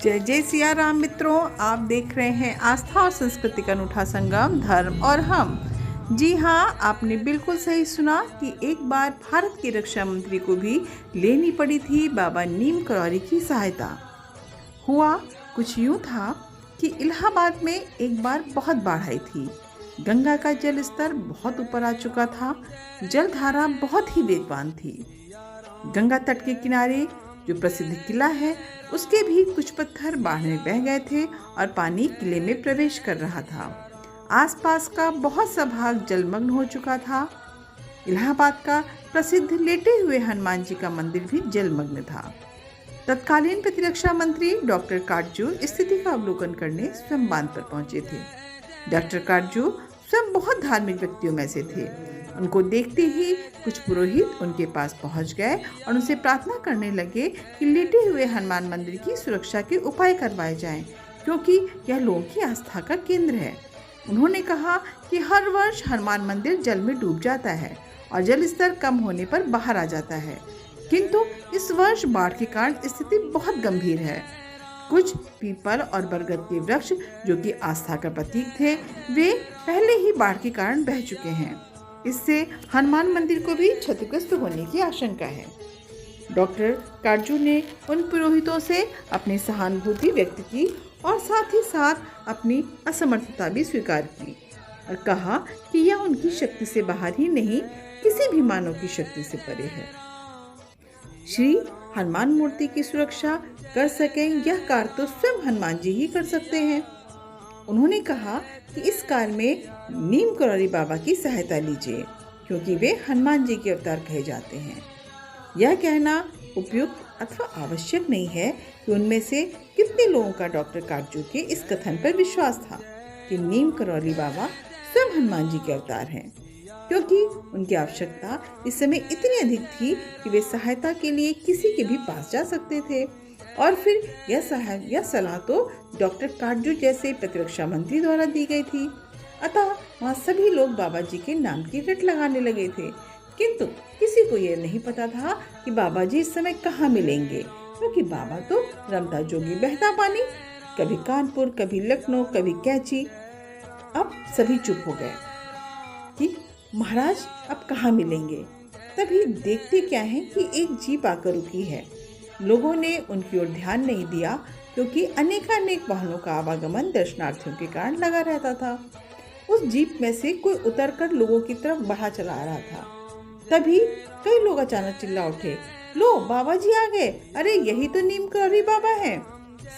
जय जय सिया राम मित्रों, आप देख रहे हैं आस्था और संस्कृति का अनूठा संगम धर्म और हम। जी हाँ, आपने बिल्कुल सही सुना कि एक बार भारत के रक्षा मंत्री को भी लेनी पड़ी थी बाबा नीम करौरी की सहायता। हुआ कुछ यूँ था कि इलाहाबाद में एक बार बहुत बाढ़ आई थी। गंगा का जल स्तर बहुत ऊपर आ चुका था। जलधारा बहुत ही वेगवान थी। गंगा तट के किनारे जो प्रसिद्ध किला है, उसके भी कुछ पत्थर बाढ़ में बह गए थे और पानी किले में प्रवेश कर रहा था। आसपास का बहुत सा भाग जलमग्न हो चुका था। इलाहाबाद का प्रसिद्ध लेटे हुए हनुमान जी का मंदिर भी जलमग्न था। तत्कालीन प्रतिरक्षा मंत्री डॉक्टर काटजू स्थिति का अवलोकन करने स्वयं बांध पर पहुंचे थे। डॉक्टर काटजू स्वयं बहुत धार्मिक व्यक्तियों में से थे। उनको देखते ही कुछ पुरोहित उनके पास पहुंच गए और उनसे प्रार्थना करने लगे कि लेटे हुए हनुमान मंदिर की सुरक्षा के उपाय करवाए जाएं, क्योंकि यह लोगों की आस्था का केंद्र है। उन्होंने कहा कि हर वर्ष हनुमान मंदिर जल में डूब जाता है और जल स्तर कम होने पर बाहर आ जाता है, किंतु इस वर्ष बाढ़ के कारण स्थिति बहुत गंभीर है। कुछ पीपल और बरगद के वृक्ष जो कि आस्था का प्रतीक थे, वे पहले ही बाढ़ के कारण बह चुके हैं। इससे हनुमान मंदिर को भी क्षतिग्रस्त होने की आशंका है। डॉक्टर काटजू ने उन पुरोहितों से अपनी सहानुभूति व्यक्त की और साथ ही साथ अपनी असमर्थता भी स्वीकार की और कहा कि यह उनकी शक्ति से बाहर ही नहीं, किसी भी मानव की शक्ति से परे है। श्री हनुमान मूर्ति की सुरक्षा कर सकें, यह कार्य तो स्वयं हनुमान जी ही कर सकते हैं। उन्होंने कहा कि इस कार्य में नीम करौरी बाबा की सहायता लीजिए, क्योंकि वे हनुमान जी के अवतार कहे जाते हैं। यह कहना उपयुक्त अथवा आवश्यक नहीं है कि उनमें से कितने लोगों का डॉक्टर काटजू के इस कथन पर विश्वास था कि नीम करौरी बाबा स्वयं हनुमान जी के अवतार हैं, क्योंकि उनकी आवश्यकता इस समय इतनी अधिक थी कि वे सहायता के लिए किसी के भी पास जा सकते थे। और फिर यह सलाह तो डॉक्टर काटजू जैसे प्रतिरक्षा मंत्री द्वारा दी गई थी। अतः वहाँ सभी लोग बाबा जी के नाम की रट लगाने लगे थे, किंतु किसी को यह नहीं पता था कि बाबा जी इस समय कहाँ मिलेंगे, क्योंकि बाबा तो रमता जोगी बहता पानी, कभी कानपुर, कभी लखनऊ, कभी कैची। अब सभी चुप हो गए कि महाराज अब कहाँ मिलेंगे। तभी देखते क्या है कि एक जीप आकर रुकी है। लोगों ने उनकी ओर ध्यान नहीं दिया, क्योंकि अनेकानेक वाहनों का आवागमन दर्शनार्थियों के कारण लगा रहता था। उस जीप में से कोई उतरकर लोगों की तरफ बढ़ा चला आ रहा था। तभी कई लोग अचानक चिल्ला उठे, लो बाबा जी आ गए, अरे यही तो नीम करौरी बाबा हैं।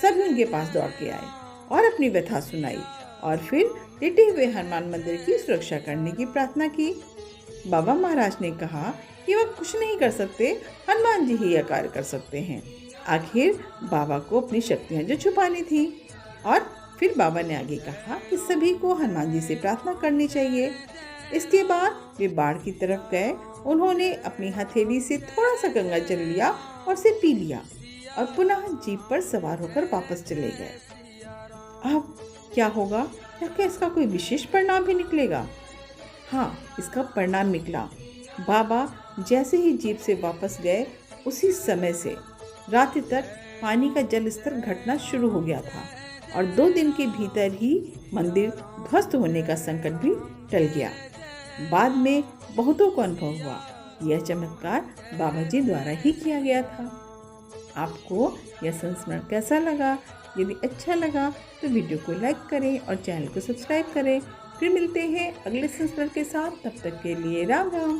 सभी उनके पास दौड़ के आए और अपनी व्यथा सुनाई और फिर लेटे हुए हनुमान मंदिर की सुरक्षा करने की प्रार्थना की। बाबा महाराज ने कहा कि वह कुछ नहीं कर सकते, हनुमान जी ही यह कार्य कर सकते हैं। आखिर बाबा को अपनी शक्तियां जो छुपानी थी। और फिर बाबा ने आगे कहा कि सभी को हनुमान जी से प्रार्थना करनी चाहिए। इसके बाद वे बाढ़ की तरफ गए। उन्होंने अपनी हथेली से थोड़ा सा गंगा जल लिया और उसे पी लिया और पुनः जीप पर सवार होकर वापस चले गए। अब क्या होगा? क्या इसका कोई विशेष परिणाम भी निकलेगा? हाँ, इसका परिणाम निकला। बाबा जैसे ही जीप से वापस गए, उसी समय से रात्रि तक पानी का जल स्तर घटना शुरू हो गया था और 2 दिन के भीतर ही मंदिर ध्वस्त होने का संकट भी टल गया। बाद में बहुतों को अनुभव हुआ, यह चमत्कार बाबा जी द्वारा ही किया गया था। आपको यह संस्मरण कैसा लगा? यदि अच्छा लगा तो वीडियो को लाइक करें और चैनल को सब्सक्राइब करें। फिर मिलते हैं अगले संस्मरण के साथ। तब तक के लिए राम राम।